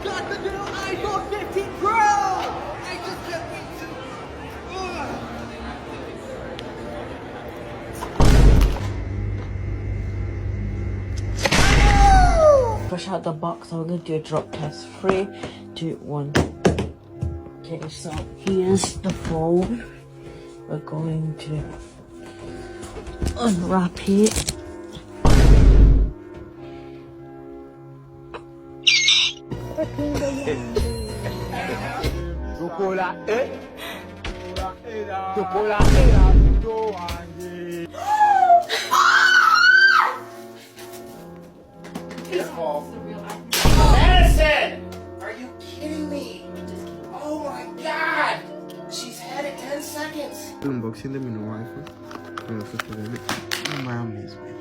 got the new iPhone 15 Pro! I just can't wait to... Fresh out the box, so we're going to do a drop test. 3, 2, 1. Okay, so here's the phone. We're going to unwrap it. Madison! Are you kidding me? Oh my god! She's had it 10 seconds. El unboxing de mi nuevo iPhone. No mames, güey.